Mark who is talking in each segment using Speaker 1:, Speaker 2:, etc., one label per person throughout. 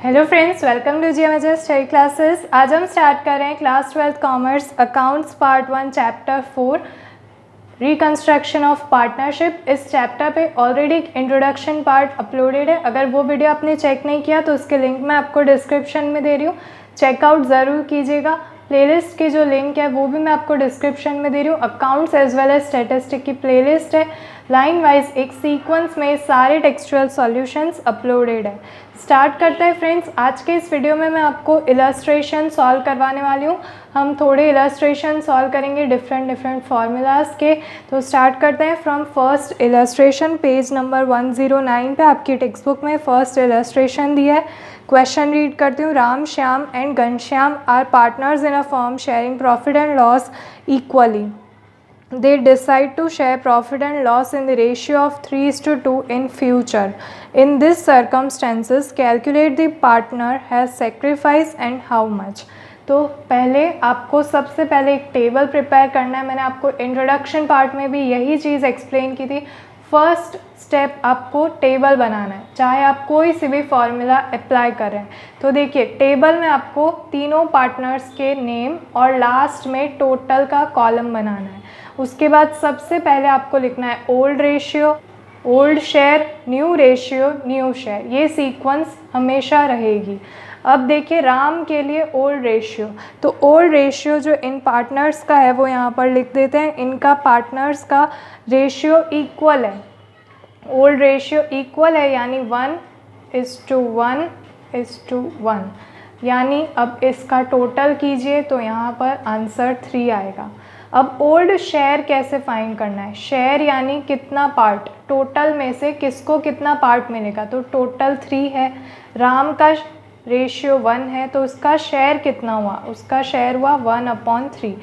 Speaker 1: Hello friends, welcome to GMHS study classes. आज हम start कर रहे हैं class 12 commerce accounts part 1 chapter 4 reconstruction of partnership. इस चैप्टर पे ऑलरेडी एक इंट्रोडक्शन पार्ट अपलोडेड है। अगर वो वीडियो आपने चेक नहीं किया तो उसके लिंक मैं आपको डिस्क्रिप्शन में दे रही हूँ, चेकआउट ज़रूर कीजिएगा। प्लेलिस्ट की जो लिंक है वो भी मैं आपको डिस्क्रिप्शन में दे रही हूँ। Accounts as well as statistic की प्लेलिस्ट है, लाइन वाइज एक सीक्वेंस में सारे टेक्सचुअल सॉल्यूशंस अपलोडेड है। स्टार्ट करते हैं फ्रेंड्स। आज के इस वीडियो में मैं आपको इलस्ट्रेशन सॉल्व करवाने वाली हूँ। हम थोड़े इलस्ट्रेशन सॉल्व करेंगे डिफरेंट फार्मूलाज के। तो स्टार्ट करते हैं from first illustration. Page number 109 पे आपकी टेक्स्ट बुक में फर्स्ट इलस्ट्रेशन दिया है। क्वेश्चन रीड करती हूँ। Ram, Shyam and Ghanshyam are partners in a firm sharing profit and loss equally. They decide to share profit and loss in the ratio of 3:2 in future. In this circumstances, calculate the partner has sacrificed and how much. तो पहले आपको सबसे पहले एक table prepare करना है। मैंने आपको इंट्रोडक्शन पार्ट में भी यही चीज़ एक्सप्लेन की थी। फर्स्ट स्टेप आपको टेबल बनाना है, चाहे आप कोई सी भी फॉर्मूला अप्लाई करें। तो देखिए, टेबल में आपको तीनों पार्टनर्स के नेम और लास्ट में टोटल का कॉलम बनाना है। उसके बाद सबसे पहले आपको लिखना है old ratio, old share, new ratio, new share. ये सीक्वेंस हमेशा रहेगी। अब देखिए, राम के लिए ओल्ड रेशियो, तो ओल्ड रेशियो जो इन पार्टनर्स का है वो यहाँ पर लिख देते हैं। इनका पार्टनर्स का रेशियो इक्वल है, ओल्ड रेशियो इक्वल है, यानी 1:1:1, यानी अब इसका टोटल कीजिए तो यहाँ पर आंसर 3 आएगा। अब ओल्ड शेयर कैसे फाइंड करना है? शेयर यानी कितना पार्ट, टोटल में से किसको कितना पार्ट मिलेगा, तो टोटल 3 है। राम का रेशियो 1 है तो उसका शेयर कितना हुआ, उसका शेयर हुआ 1/3।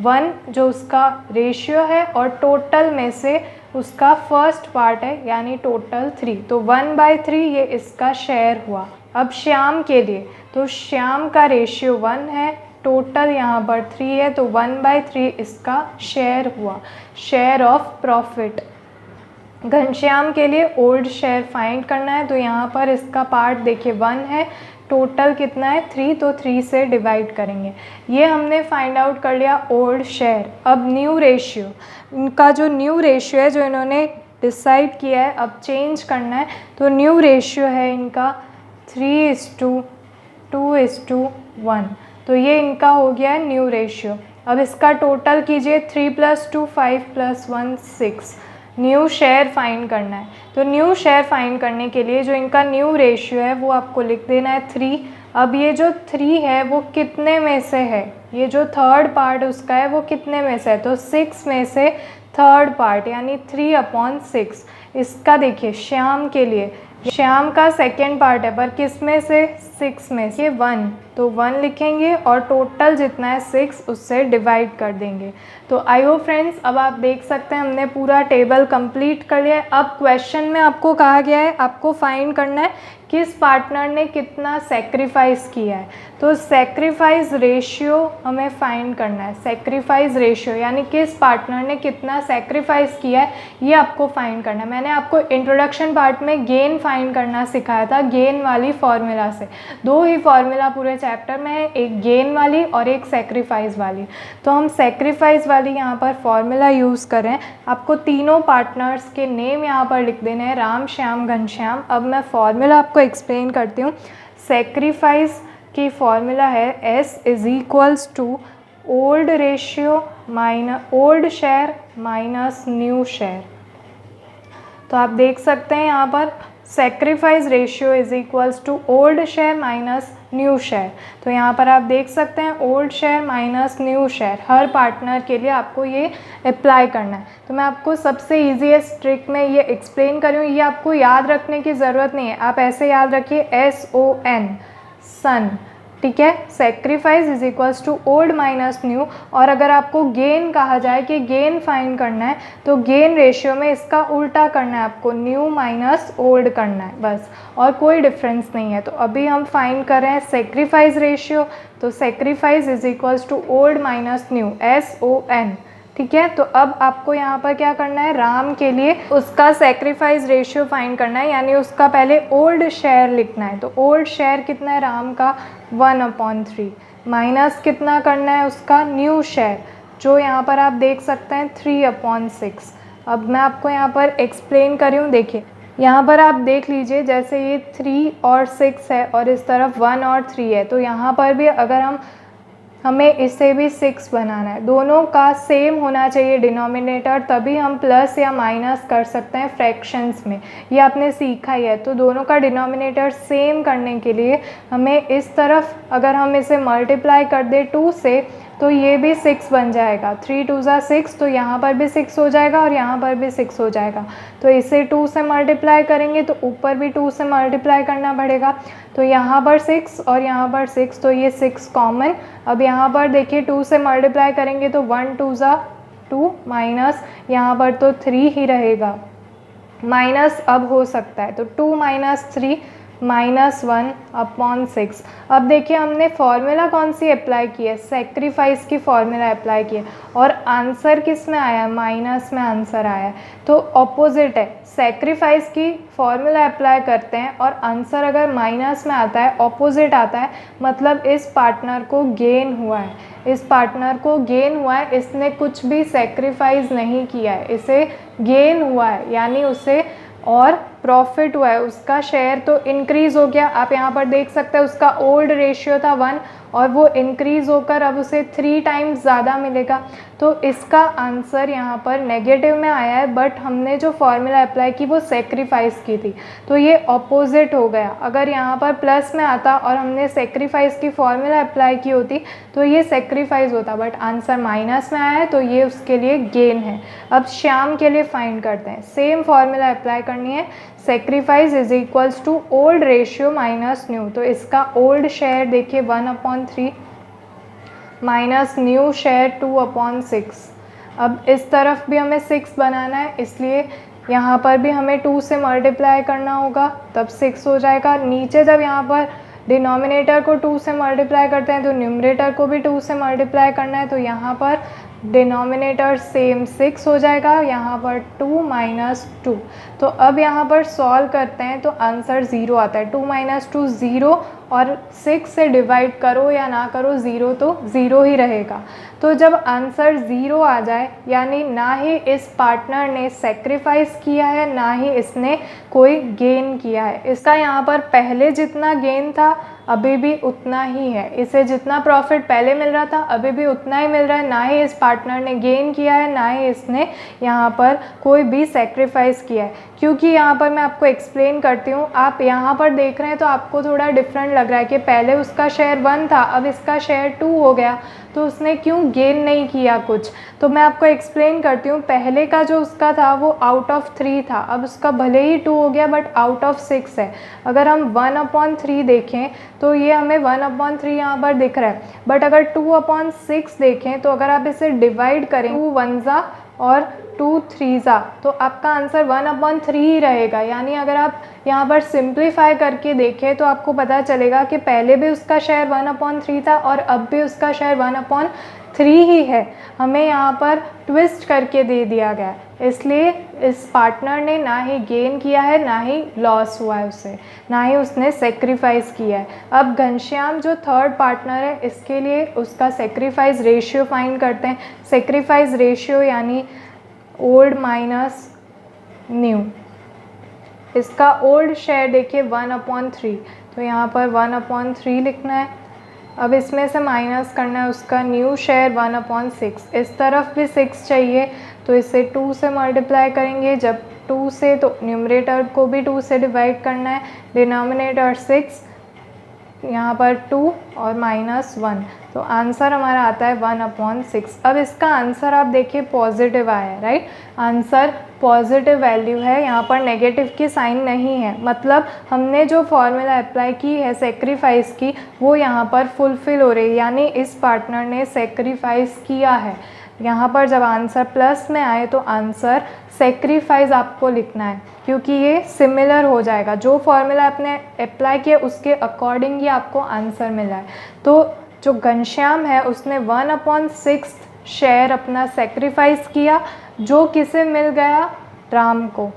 Speaker 1: 1 जो उसका रेशियो है और टोटल में से उसका फर्स्ट पार्ट है, यानी टोटल 3, तो 1/3 ये इसका शेयर हुआ। अब श्याम के लिए, तो श्याम का रेशियो 1 है, टोटल यहाँ पर 3 है, तो 1/3 इसका शेयर हुआ, शेयर ऑफ प्रॉफिट। घनश्याम के लिए ओल्ड शेयर फाइंड करना है, तो यहाँ पर इसका पार्ट देखिए 1 है, टोटल कितना है 3, तो 3 से डिवाइड करेंगे। ये हमने फाइंड आउट कर लिया ओल्ड शेयर। अब न्यू रेशियो, इनका जो न्यू रेशियो है जो इन्होंने डिसाइड किया है अब चेंज करना है, तो न्यू रेशियो है इनका 3:2:1, तो ये इनका हो गया है न्यू रेशियो। अब इसका टोटल कीजिए, 3 + 2 5 + 1 6। न्यू शेयर फाइंड करना है, तो न्यू शेयर फाइंड करने के लिए जो इनका न्यू रेशियो है वो आपको लिख देना है 3। अब ये जो 3 है वो कितने में से है, ये जो थर्ड पार्ट उसका है वो कितने में से है, तो 6 में से थर्ड पार्ट, यानी 3/6। इसका देखिए श्याम के लिए, श्याम का सेकेंड पार्ट है पर किस में से, 6 में से, 1, तो 1 लिखेंगे और टोटल जितना है 6 उससे डिवाइड कर देंगे। तो आई होप फ्रेंड्स, अब आप देख सकते हैं हमने पूरा टेबल कंप्लीट कर लिया है। अब क्वेश्चन में आपको कहा गया है आपको फाइंड करना है किस पार्टनर ने कितना सेक्रीफाइस किया है, तो सेक्रीफाइस रेशियो हमें फाइंड करना है। सेक्रीफाइस रेशियो यानी किस पार्टनर ने कितना सेक्रीफाइस किया है, ये आपको फाइंड करना है। मैंने आपको इंट्रोडक्शन पार्ट में गेन फाइंड करना सिखाया था, गेन वाली फॉर्मूला से। 2 ही फॉर्मूला पूरे चैप्टर में है, एक गेन वाली और एक सेक्रीफाइस वाली। तो हम सेक्रीफाइस वाली यहाँ पर फॉर्मूला यूज़ करें। आपको तीनों पार्टनर्स के नेम यहाँ पर लिख देने हैं, राम, श्याम, घनश्याम। अब मैं फॉर्मूला आपको एक्सप्लेन करती हूँ। सेक्रीफाइस की फॉर्मूला है S = old ratio minus old share minus new share. तो आप देख सकते हैं यहाँ पर sacrifice ratio = old share minus new share. तो यहाँ पर आप देख सकते हैं old share minus new share, हर पार्टनर के लिए आपको ये अप्लाई करना है। तो मैं आपको सबसे ईजीएस्ट ट्रिक में ये एक्सप्लेन कर रही हूँ, ये आपको याद रखने की ज़रूरत नहीं है, आप ऐसे याद रखिए SON, सन, ठीक है। Sacrifice = old minus new. और अगर आपको गेन कहा जाए कि गेन फाइंड करना है, तो गेन रेशियो में इसका उल्टा करना है, आपको न्यू माइनस ओल्ड करना है, बस, और कोई डिफरेंस नहीं है। तो अभी हम फाइंड कर रहे हैं सेक्रीफाइस रेशियो, तो sacrifice = old minus new, SON, ठीक है। तो अब आपको यहाँ पर क्या करना है, राम के लिए उसका सेक्रीफाइस रेशियो फाइंड करना है, यानी उसका पहले ओल्ड शेयर लिखना है। तो ओल्ड शेयर कितना है राम का, 1/3 माइनस कितना करना है उसका न्यू शेयर, जो यहाँ पर आप देख सकते हैं 3/6। अब मैं आपको यहाँ पर एक्सप्लेन कर रही हूँ। देखिए यहाँ पर आप देख लीजिए, जैसे ये 3 और 6 है और इस तरफ 1 और 3 है, तो यहाँ पर भी अगर हमें इसे भी 6 बनाना है, दोनों का सेम होना चाहिए डिनोमिनेटर, तभी हम प्लस या माइनस कर सकते हैं फ्रैक्शंस में, ये आपने सीखा ही है। तो दोनों का डिनोमिनेटर सेम करने के लिए हमें इस तरफ अगर हम इसे मल्टीप्लाई कर दे 2 से, तो ये भी 6 बन जाएगा, 3 2 ज़ा 6, तो यहाँ पर भी 6 हो जाएगा और यहाँ पर भी 6 हो जाएगा। तो इसे 2 से मल्टीप्लाई करेंगे तो ऊपर भी 2 से मल्टीप्लाई करना पड़ेगा, तो यहाँ पर 6 और यहाँ पर 6, तो ये 6 कॉमन। अब यहाँ पर देखिए 2 से मल्टीप्लाई करेंगे तो 1 2 ज़ा 2 माइनस यहाँ पर तो 3 ही रहेगा, माइनस अब हो सकता है, तो 2 - 3 -1/6। अब देखिए हमने फॉर्मूला कौन सी अप्लाई की है, सेक्रीफाइस की फॉर्मूला अप्लाई की है, और आंसर किस में आया है, माइनस में आंसर आया है। तो ऑपोजिट है, सेक्रीफाइस की फॉर्मूला अप्लाई करते हैं और आंसर अगर माइनस में आता है, ऑपोजिट आता है, मतलब इस पार्टनर को गेन हुआ है, इस पार्टनर को गेन हुआ है, इसने कुछ भी सेक्रीफाइस नहीं किया है, इसे गेन हुआ है, यानी उसे और प्रॉफिट हुआ है, उसका शेयर तो इंक्रीज़ हो गया। आप यहाँ पर देख सकते हैं उसका ओल्ड रेशियो था 1 और वो इंक्रीज़ होकर अब उसे 3 टाइम्स ज़्यादा मिलेगा। तो इसका आंसर यहाँ पर नेगेटिव में आया है, बट हमने जो फॉर्मूला अप्लाई की वो सेक्रीफाइस की थी, तो ये ऑपोजिट हो गया। अगर यहाँ पर प्लस में आता और हमने सेक्रीफाइस की फॉर्मूला अप्लाई की होती तो ये सेक्रीफाइस होता, बट आंसर माइनस में आया है, तो ये उसके लिए गेन है। अब श्याम के लिए फाइंड करते हैं, सेम फॉर्मूला अप्लाई करनी है, sacrifice is equals to old ratio minus new. तो इसका ओल्ड शेयर देखिए 1/3 माइनस न्यू शेयर 2/6। अब इस तरफ भी हमें 6 बनाना है, इसलिए यहाँ पर भी हमें 2 से मल्टीप्लाई करना होगा, तब 6 हो जाएगा। नीचे जब यहाँ पर डिनोमिनेटर को 2 से मल्टीप्लाई करते हैं तो न्यूमरेटर को भी 2 से मल्टीप्लाई करना है, तो यहाँ पर डिनोमिनेटर सेम 6 हो जाएगा, यहाँ पर 2 - 2। तो अब यहाँ पर सॉल्व करते हैं तो आंसर 0 आता है, 2 - 2 0, और 6 से डिवाइड करो या ना करो 0 तो 0 ही रहेगा। तो जब आंसर 0 आ जाए, यानी ना ही इस पार्टनर ने सेक्रीफाइस किया है, ना ही इसने कोई गेन किया है, इसका यहाँ पर पहले जितना गेन था अभी भी उतना ही है, इसे जितना प्रॉफिट पहले मिल रहा था अभी भी उतना ही मिल रहा है, ना ही इस पार्टनर ने गेन किया है, ना ही इसने यहाँ पर कोई भी सेक्रीफाइस किया है। क्योंकि यहाँ पर मैं आपको एक्सप्लेन करती हूँ, आप यहाँ पर देख रहे हैं तो आपको थोड़ा डिफरेंट लग रहा है कि पहले उसका शेयर 1 था, अब इसका शेयर 2 हो गया, तो उसने क्यों गेन नहीं किया कुछ। तो मैं आपको एक्सप्लेन करती हूँ, पहले का जो उसका था वो आउट ऑफ 3 था, अब उसका भले ही 2 हो गया बट आउट ऑफ 6 है। अगर हम 1/3 देखें तो ये हमें 1/3 यहाँ पर दिख रहा है, बट अगर 2/6 देखें तो अगर आप इसे डिवाइड करें 2 1 ज़ा और 2 3 ज़ा, तो आपका आंसर 1/3 ही रहेगा। यानी अगर आप यहाँ पर सिंप्लीफाई करके देखें तो आपको पता चलेगा कि पहले भी उसका शेयर 1/3 था और अब भी उसका शेयर 1/3 ही है, हमें यहाँ पर ट्विस्ट करके दे दिया गया, इसलिए इस पार्टनर ने ना ही गेन किया है ना ही लॉस हुआ है उसे, ना ही उसने सेक्रीफाइस किया है। अब घनश्याम जो थर्ड पार्टनर है, इसके लिए उसका सेक्रीफाइस रेशियो फाइंड करते हैं। सेक्रीफाइस रेशियो यानी ओल्ड माइनस न्यू। इसका ओल्ड शेयर देखिए 1/3, तो यहाँ पर 1/3 लिखना है। अब इसमें से माइनस करना है उसका न्यू शेयर 1/6। इस तरफ भी 6 चाहिए, तो इसे 2 से मल्टीप्लाई करेंगे, जब 2 से तो न्यूमरेटर को भी 2 से डिवाइड करना है, डिनोमिनेटर 6, यहाँ पर 2 और -1, तो आंसर हमारा आता है 1/6। अब इसका आंसर आप देखिए पॉजिटिव आया है, राइट, आंसर पॉजिटिव वैल्यू है, यहाँ पर नेगेटिव की साइन नहीं है, मतलब हमने जो फॉर्मूला अप्लाई की है सेक्रीफाइस की वो यहाँ पर फुलफ़िल हो रही है, यानी इस पार्टनर ने सेक्रीफाइस किया है। यहाँ पर जब आंसर प्लस में आए तो आंसर सेक्रीफाइस आपको लिखना है, क्योंकि ये सिमिलर हो जाएगा, जो फॉर्मूला आपने अप्लाई किया उसके अकॉर्डिंग ही आपको आंसर मिला है। तो जो घनश्याम है उसने 1/6 शेयर अपना सेक्रीफाइस किया, जो किसे मिल गया, राम को।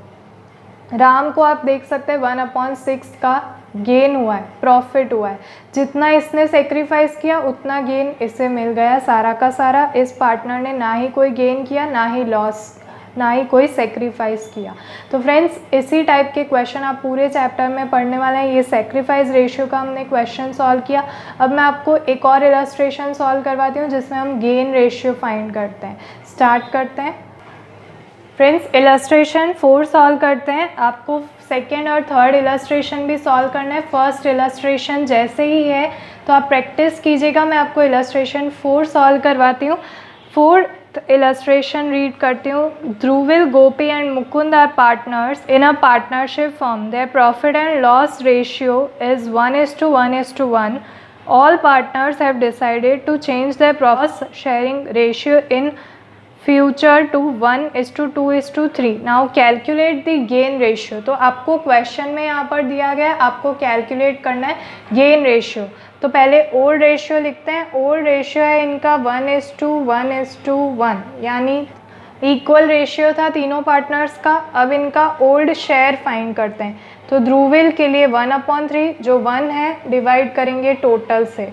Speaker 1: राम को आप देख सकते हैं 1/6 का गेन हुआ है, प्रॉफिट हुआ है। जितना इसने सेक्रीफाइस किया उतना गेन इसे मिल गया सारा का सारा। इस पार्टनर ने ना ही कोई गेन किया, ना ही लॉस, ना ही कोई सेक्रीफाइस किया। तो फ्रेंड्स, इसी टाइप के क्वेश्चन आप पूरे चैप्टर में पढ़ने वाले हैं। ये सेक्रीफाइस रेशियो का हमने क्वेश्चन सॉल्व किया। अब मैं आपको एक और इलस्ट्रेशन सॉल्व करवाती हूँ जिसमें हम गेन रेशियो फाइंड करते हैं। स्टार्ट करते हैं फ्रेंड्स। इलस्ट्रेशन 4 सॉल्व करते हैं। आपको सेकेंड और थर्ड इलस्ट्रेशन भी सॉल्व करना है। फर्स्ट इलस्ट्रेशन जैसे ही है तो आप प्रैक्टिस कीजिएगा। मैं आपको इलस्ट्रेशन 4 सॉल्व करवाती हूँ। 4th illustration रीड करती हूँ। Dhruvil, Gopi and Mukund are partners in a partnership firm. Their profit and loss ratio is 1:1:1. All partners have decided to change their profit sharing ratio in future to 1:2:3. Now calculate the gain ratio. तो आपको question में यहाँ पर दिया गया है, आपको calculate करना है गेन रेशियो। तो पहले ओल्ड रेशियो लिखते हैं। ओल्ड रेशियो है इनका 1:1:1, यानी इक्वल रेशियो था तीनों पार्टनर्स का। अब इनका ओल्ड शेयर फाइंड करते हैं। तो ध्रुविल के लिए 1/3 जो 1 है डिवाइड करेंगे टोटल से।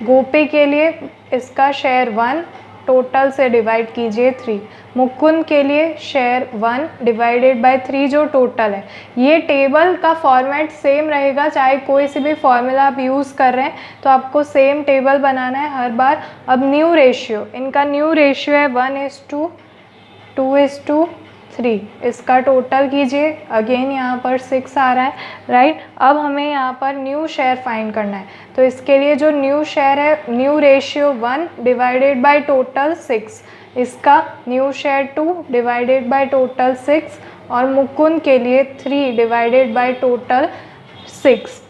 Speaker 1: गोपी के लिए इसका शेयर 1 टोटल से डिवाइड कीजिए 3। मुकुंद के लिए शेयर 1 डिवाइडेड बाय 3 जो टोटल है। ये टेबल का फॉर्मेट सेम रहेगा, चाहे कोई सी भी फॉर्मूला आप यूज़ कर रहे हैं तो आपको सेम टेबल बनाना है हर बार। अब न्यू रेशियो, इनका न्यू रेशियो है 1:2:3। इसका टोटल कीजिए। अगेन यहाँ पर 6 आ रहा है, राइट। अब हमें यहाँ पर न्यू शेयर फाइंड करना है। तो इसके लिए जो न्यू शेयर है, new ratio 1 divided by total 6। इसका new share 2 divided by total 6 और मुकुंद के लिए 3 डिवाइडेड बाय टोटल 6।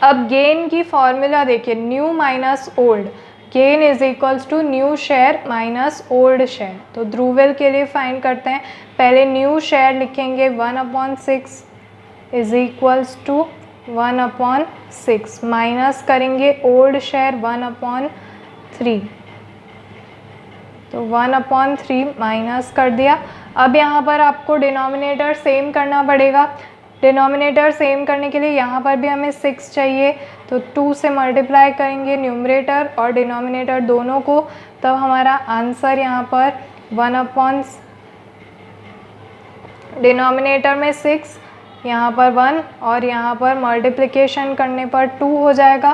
Speaker 1: अब गेन की फॉर्मूला देखिए, new minus old. Gain is equals to new share minus old share. तो ध्रुविल के लिए फाइंड करते हैं। पहले न्यू शेयर लिखेंगे 1/6 इज इक्वल्स टू 1/6 माइनस करेंगे ओल्ड शेयर 1/3। तो 1/3 माइनस कर दिया। अब यहाँ पर आपको डिनोमिनेटर सेम करना पड़ेगा। डिनोमिनेटर सेम करने के लिए यहाँ पर भी हमें 6 चाहिए, तो 2 से मल्टीप्लाई करेंगे न्यूमरेटर और डिनोमिनेटर दोनों को। तब हमारा आंसर यहाँ पर 1 डिनोमिनेटर में 6, यहाँ पर 1 और यहाँ पर मल्टीप्लिकेशन करने पर 2 हो जाएगा।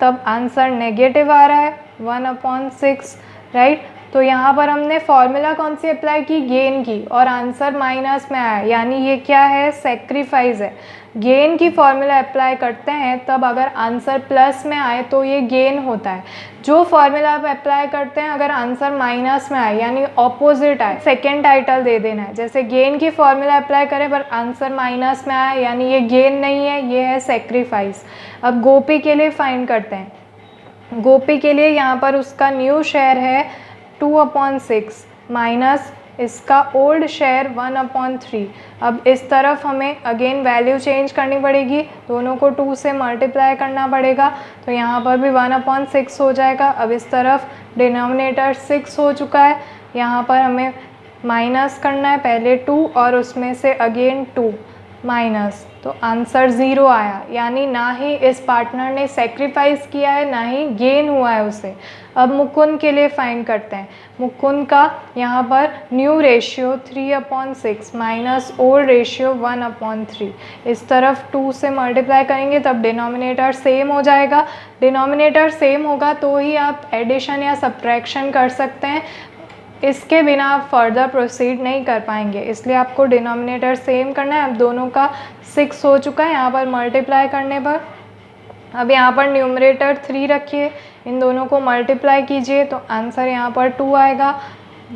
Speaker 1: तब आंसर नेगेटिव आ रहा है 1/6, राइट। तो यहाँ पर हमने फॉर्मूला कौन सी अप्लाई की, गेन की, और आंसर माइनस में आया, यानी ये क्या है, सेक्रीफाइस है। गेन की फॉर्मूला अप्लाई करते हैं तब अगर आंसर प्लस में आए तो ये गेन होता है। जो फॉर्मूला आप अप्लाई करते हैं अगर आंसर माइनस में आए यानी ऑपोजिट आए, सेकेंड टाइटल दे देना है। जैसे गेन की फॉर्मूला अप्लाई करें पर आंसर माइनस में आए यानी ये गेन नहीं है, ये है सेक्रीफाइस। अब गोपी के लिए फाइंड करते हैं। गोपी के लिए यहाँ पर उसका न्यू शेयर है 2/6 माइनस इसका ओल्ड शेयर 1/3। अब इस तरफ हमें अगेन वैल्यू चेंज करनी पड़ेगी, दोनों को 2 से मल्टीप्लाई करना पड़ेगा। तो यहाँ पर भी 1/6 हो जाएगा। अब इस तरफ डिनोमिनेटर 6 हो चुका है, यहाँ पर हमें माइनस करना है, पहले 2 और उसमें से अगेन 2 माइनस, तो आंसर 0 आया। यानी ना ही इस पार्टनर ने सेक्रीफाइस किया है ना ही गेन हुआ है उसे। अब मुकुंद के लिए फाइंड करते हैं। मुकुंद का यहाँ पर new ratio 3/6 minus old ratio 1/3। इस तरफ 2 से मल्टीप्लाई करेंगे तब डिनोमिनेटर सेम हो जाएगा। डिनोमिनेटर सेम होगा तो ही आप एडिशन या सब्ट्रैक्शन कर सकते हैं, इसके बिना आप फर्दर प्रोसीड नहीं कर पाएंगे, इसलिए आपको डिनोमिनेटर सेम करना है। अब दोनों का 6 हो चुका है यहाँ पर मल्टीप्लाई करने पर। अब यहाँ पर न्यूमरेटर 3 रखिए, इन दोनों को मल्टीप्लाई कीजिए तो आंसर यहाँ पर 2 आएगा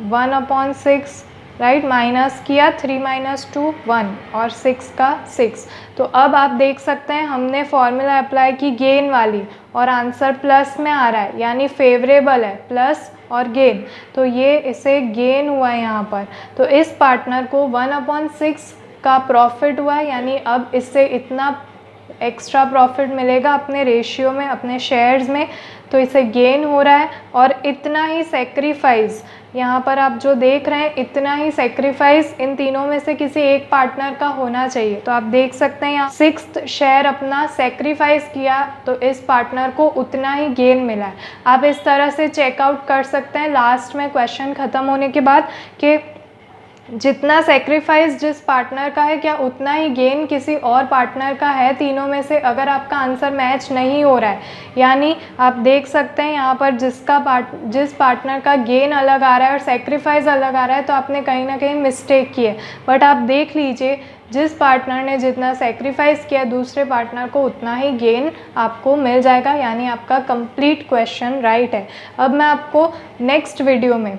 Speaker 1: 1/6, राइट। माइनस किया 3 - 2 1 और 6 का 6। तो अब आप देख सकते हैं हमने फॉर्मूला अप्लाई की गेन वाली और आंसर प्लस में आ रहा है यानी फेवरेबल है, प्लस और गेन, तो ये इसे गेन हुआ है यहाँ पर। तो इस पार्टनर को 1/6 का प्रॉफिट हुआ है, यानी अब इससे इतना एक्स्ट्रा प्रॉफिट मिलेगा अपने रेशियो में, अपने शेयर्स में, तो इसे गेन हो रहा है। और इतना ही सेक्रीफाइस, यहाँ पर आप जो देख रहे हैं, इतना ही सेक्रीफाइस इन तीनों में से किसी एक पार्टनर का होना चाहिए। तो आप देख सकते हैं यहाँ 6th शेयर अपना सेक्रीफाइस किया तो इस पार्टनर को उतना ही गेन मिला है। आप इस तरह से चेकआउट कर सकते हैं लास्ट में क्वेश्चन ख़त्म होने के बाद कि जितना सेक्रीफाइस जिस पार्टनर का है, क्या उतना ही गेन किसी और पार्टनर का है तीनों में से। अगर आपका आंसर मैच नहीं हो रहा है, यानी आप देख सकते हैं यहाँ पर जिस पार्टनर का गेन अलग आ रहा है और सेक्रीफाइस अलग आ रहा है, तो आपने कहीं ना कहीं मिस्टेक की है। बट आप देख लीजिए, जिस पार्टनर ने जितना सेक्रीफाइस किया दूसरे पार्टनर को उतना ही गेन आपको मिल जाएगा, यानी आपका कंप्लीट क्वेश्चन राइट है। अब मैं आपको नेक्स्ट वीडियो में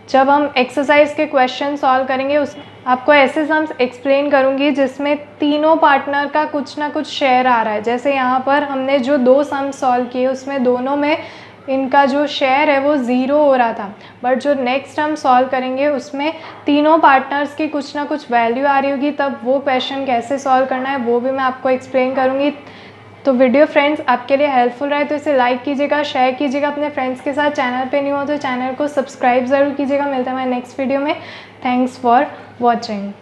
Speaker 1: जब हम एक्सरसाइज के क्वेश्चन सॉल्व करेंगे उस आपको ऐसे सम्स एक्सप्लेन करूंगी जिसमें तीनों पार्टनर का कुछ ना कुछ शेयर आ रहा है। जैसे यहाँ पर हमने जो 2 सम सॉल्व किए उसमें दोनों में इनका जो शेयर है वो 0 हो रहा था, बट जो नेक्स्ट हम सॉल्व करेंगे उसमें तीनों पार्टनर्स की कुछ ना कुछ वैल्यू आ रही होगी। तब वो क्वेश्चन कैसे सॉल्व करना है वो भी मैं आपको एक्सप्लेन करूँगी। तो वीडियो फ्रेंड्स आपके लिए हेल्पफुल रहे तो इसे लाइक कीजिएगा, शेयर कीजिएगा अपने फ्रेंड्स के साथ। चैनल पे नहीं हो तो चैनल को सब्सक्राइब ज़रूर कीजिएगा। मिलता है मैं नेक्स्ट वीडियो में। Thanks for watching.